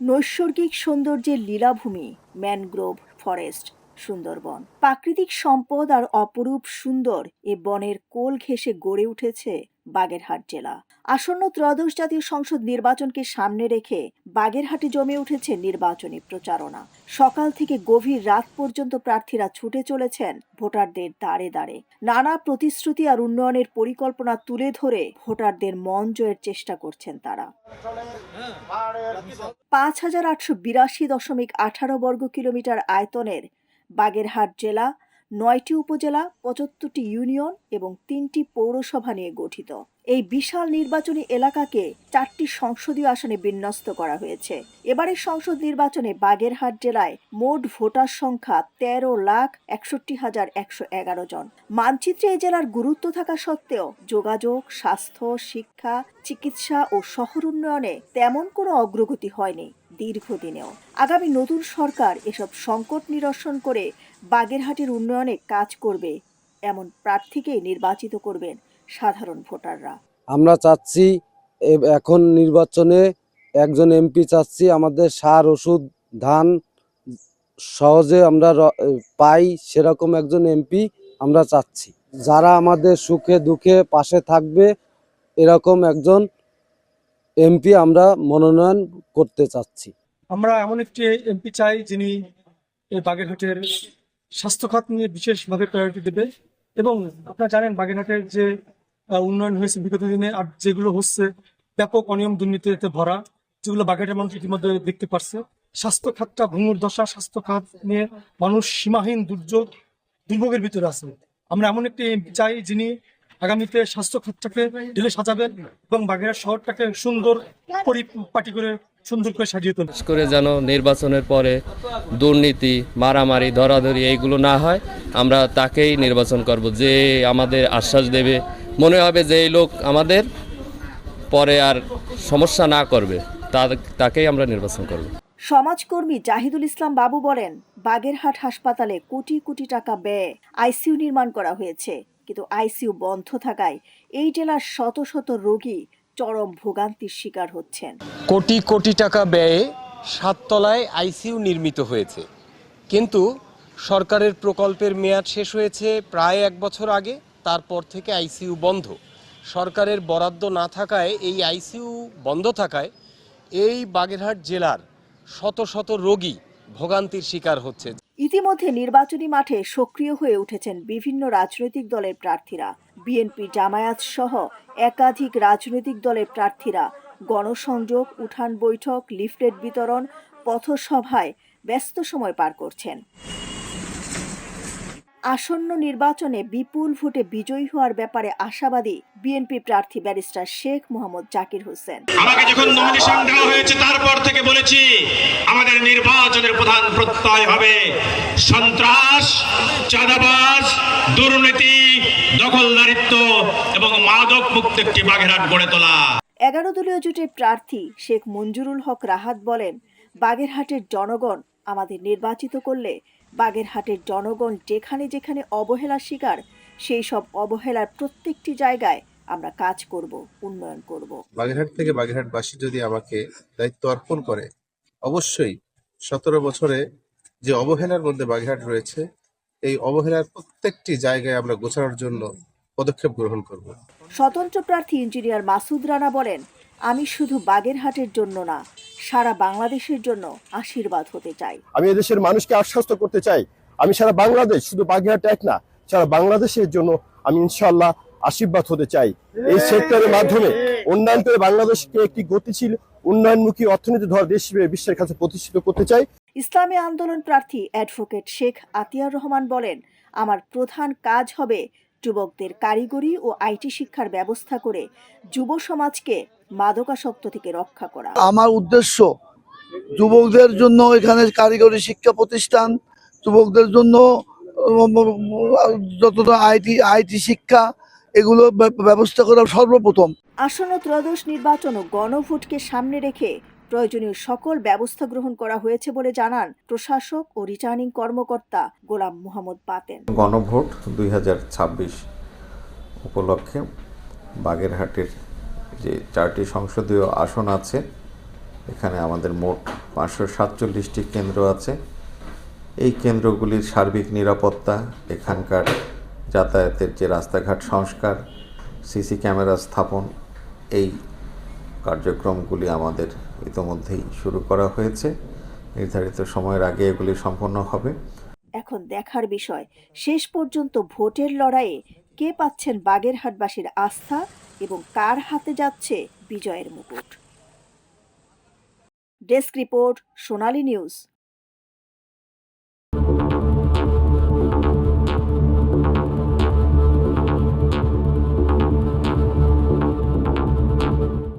নৈসর্গিক সৌন্দর্যের লীলাভূমি ম্যানগ্রোভ ফরেস্ট সুন্দরবন। প্রাকৃতিক সম্পদ আর অপরূপ সুন্দর এ বনের কোল ঘেঁষে গড়ে উঠেছে বাগেরহাট জেলা। আসন্ন ত্রয়োদশ জাতীয় সংসদ নির্বাচনকে সামনে রেখে বাগেরহাটে জমে উঠেছে নির্বাচনী প্রচারণা। সকাল থেকে গভীর রাত পর্যন্ত প্রার্থীরা ছুটে চলেছেন ভোটারদের দ্বারে দ্বারে। নানা প্রতিশ্রুতি আর উন্নয়নের পরিকল্পনা তুলে ধরে ভোটারদের মন জয়ের চেষ্টা করছেন তারা। ৫,৮৮২.১৮ বর্গ কিলোমিটার আয়তনের বাগেরহাট জেলা ৯টি উপজেলা, ৭৫টি ইউনিয়ন এবং ৩টি পৌরসভা নিয়ে গঠিত। এই বিশাল নির্বাচনী এলাকাকে ৪টি সংসদীয় আসনে বিন্যস্ত করা হয়েছে। এবারের সংসদ নির্বাচনে বাগেরহাট জেলায় মোট ভোটার সংখ্যা ১৩,৬১,১১১ জন। মানচিত্রে এই জেলার গুরুত্ব থাকা সত্ত্বেও যোগাযোগ, স্বাস্থ্য, শিক্ষা, চিকিৎসা ও শহর উন্নয়নে তেমন কোনো অগ্রগতি হয়নি দীর্ঘদিনেও। আগামী নতুন সরকার এসব সংকট নিরসন করে বাগেরহাটের উন্নয়নে কাজ করবে এমন প্রার্থীকেই নির্বাচিত করবেন সাধারণ ভোটাররা। আমরা চাচ্ছি এখন নির্বাচনে একজন এমপি চাচ্ছি, আমাদের সার, ওষুধ, ধান সহজে আমরা পাই সেরকম একজন এমপি আমরা চাচ্ছি, যারা আমাদের সুখে দুঃখে পাশে থাকবে এরকম একজন এমপি আমরা মনোনয়ন করতে চাচ্ছি। আমরা এমন একটি এমপি চাই যিনি এই বাগেরহাটের স্বাস্থ্য খাত নিয়ে বিশেষভাবে প্রায়োরিটি দেবে। এবং আপনারা জানেন বাগেরহাটের যে উন্নয়ন হয়েছে বিগত দিনে আর যেগুলো হচ্ছে ব্যাপক অনিয়ম দুর্নীতিতে ভরা, যেগুলো বাগেরহাটের মানুষ ইতিমধ্যে দেখতে পারছে। স্বাস্থ্য খাতটা ভঙ্গুর দশা, স্বাস্থ্য খাত নিয়ে মানুষ সীমাহীন দুর্ভোগের ভিতরে আছে। আমরা এমন একটি এমপি চাই যিনি আগামীতে স্বাস্থ্য খাতটাকে ঢেলে সাজাবেন এবং বাগেরহাট শহরটাকে সুন্দর পরিপাটি করে সুন্দর করে সাজিয়ে তোলে করে, যেন নির্বাচনের পরে দুর্নীতি, মারামারি, ধরাধরি এইগুলো না হয়। আমরা তাকেই নির্বাচন করব, যে আমাদের আশ্বাস দেবে, মনে হবে যে এই লোক আমাদের পরে আর সমস্যা না করবে, তাকেই আমরা নির্বাচন করব। সমাজকর্মী জাহিদুল ইসলাম বাবু বলেন, বাগেরহাট হাসপাতালে কোটি কোটি টাকা ব্যয়ে আইসিইউ নির্মাণ করা হয়েছে, কিন্তু আইসিইউ বন্ধ থাকায় এই জেলার শত শত রোগী চরম ভোগান্তির শিকার হচ্ছেন। কোটি কোটি টাকা ব্যয়ে ৭ তলায় আইসিইউ নির্মিত হয়েছে, কিন্তু সরকারের প্রকল্পের মেয়াদ শেষ হয়েছে প্রায় ১ বছর আগে। তারপর থেকে আইসিইউ বন্ধ। সরকারের বরাদ্দ না থাকায়, এই আইসিইউ বন্ধ থাকায় এই বাগেরহাট জেলার শত শত রোগী ভোগান্তির শিকার হচ্ছে। ইতিমধ্যে নির্বাচনী মাঠে সক্রিয় হয়ে উঠেছেন বিভিন্ন রাজনৈতিক দলের প্রার্থীরা। বিএনপি, জামায়াত সহ একাধিক রাজনৈতিক দলের প্রার্থীরা গণসংযোগ, উঠান বৈঠক, লিফলেট বিতরণ, পথসভায় ব্যস্ত সময় পার করছেন। আসন্ন নির্বাচনে বিপুল ভোটে বিজয়ী হওয়ার ব্যাপারে আশাবাদী বিএনপি প্রার্থী ব্যারিস্টার শেখ মোহাম্মদ জাকির হোসেন। আমাকে যখন নমিনেশন দেওয়া হয়েছে তারপর থেকে বলেছি আমাদের নির্বাচনের প্রধান প্রত্যয় হবে সন্ত্রাস, চাঁদাবাজ, দুর্নীতি, দখলদারিত্ব এবং মাদক মুক্ত একটি বাগেরহাট গড়ে তোলা। ১১ দলীয় জোটের প্রার্থী শেখ মঞ্জুরুল হক রাহাত বলেন, বাগেরহাটের জনগণ আমাদের নির্বাচিত করলে বাগেরহাটের জনগণ যেখানে যেখানে অবহেলার শিকার, সেই সব অবহেলার প্রত্যেকটি জায়গায় আমরা কাজ করব, উন্নয়ন করব। বাগেরহাট থেকে বাগেরহাটবাসী যদি আমাকে দায়িত্ব অর্পণ করে, অবশ্যই ১৭ বছরে যে অবহেলার মধ্যে বাগেরহাট রয়েছে, এই অবহেলার প্রত্যেকটি জায়গায় আমরা গোছানোর জন্য পদক্ষেপ গ্রহণ করব। স্বতন্ত্র প্রার্থী ইঞ্জিনিয়ার মাসুদ রানা বলেন, আমি শুধু বাগেরহাটের জন্য না, সারা বাংলাদেশের জন্য আশীর্বাদ হতে চাই। আমি এদেশের মানুষকে আশ্বস্ত করতে চাই, আমি সারা বাংলাদেশ, শুধু বাগেরহাট এক না, সারা বাংলাদেশের জন্য আমি ইনশাআল্লাহ আশীর্বাদ হতে চাই। এই সেক্টরের মাধ্যমে উন্নয়ন করে বাংলাদেশকে একটি গতিশীল উন্নয়নমুখী অর্থনীতি দেশ হিসেবে বিশ্বের কাছে প্রতিষ্ঠিত করতে চাই। ইসলামী আন্দোলন প্রার্থী অ্যাডভোকেট শেখ আতিয়ার রহমান বলেন, আমার প্রধান কাজ হবে যুবকদের কারিগরি ও আইটি শিক্ষার ব্যবস্থা করে যুব সমাজকে মাদকাসক্ত থেকে রক্ষা করা। আমার উদ্দেশ্য যুবকদের জন্য এখানে কারিগরি শিক্ষা প্রতিষ্ঠান, যুবকদের জন্য যতটা আইটি শিক্ষা, এগুলো ব্যবস্থা করা সর্বপ্রথম। আসন্ন ত্রয়োদশ নির্বাচন ও গণভোটকে সামনে রেখে প্রয়োজনীয় সকল ব্যবস্থা গ্রহণ করা হয়েছে বলে জানান প্রশাসক ও রিটার্নিং কর্মকর্তা গোলাম মোহাম্মদ বাতেন। গণভোট 2026 উপলক্ষে বাগেরহাটের যে 4টি সংসদীয় আসন আছে, এখানে আমাদের মোট 547টি কেন্দ্র আছে। এই কেন্দ্রগুলির সার্বিক নিরাপত্তা, এখানকার যাতায়াতের যে রাস্তাঘাট সংস্কার, সিসি ক্যামেরা স্থাপন, এই কার্যক্রমগুলি আমাদের ইতোমধ্যেই শুরু করা হয়েছে। নির্ধারিত সময়ের আগে এগুলি সম্পন্ন হবে। এখন দেখার বিষয় শেষ পর্যন্ত ভোটের লড়াইয়ে কে পাচ্ছেন বাগেরহাটবাসীর আস্থা এবং কার হাতে যাচ্ছে বিজয়ের মুকুট। ডেস্ক রিপোর্ট, সোনালী নিউজ।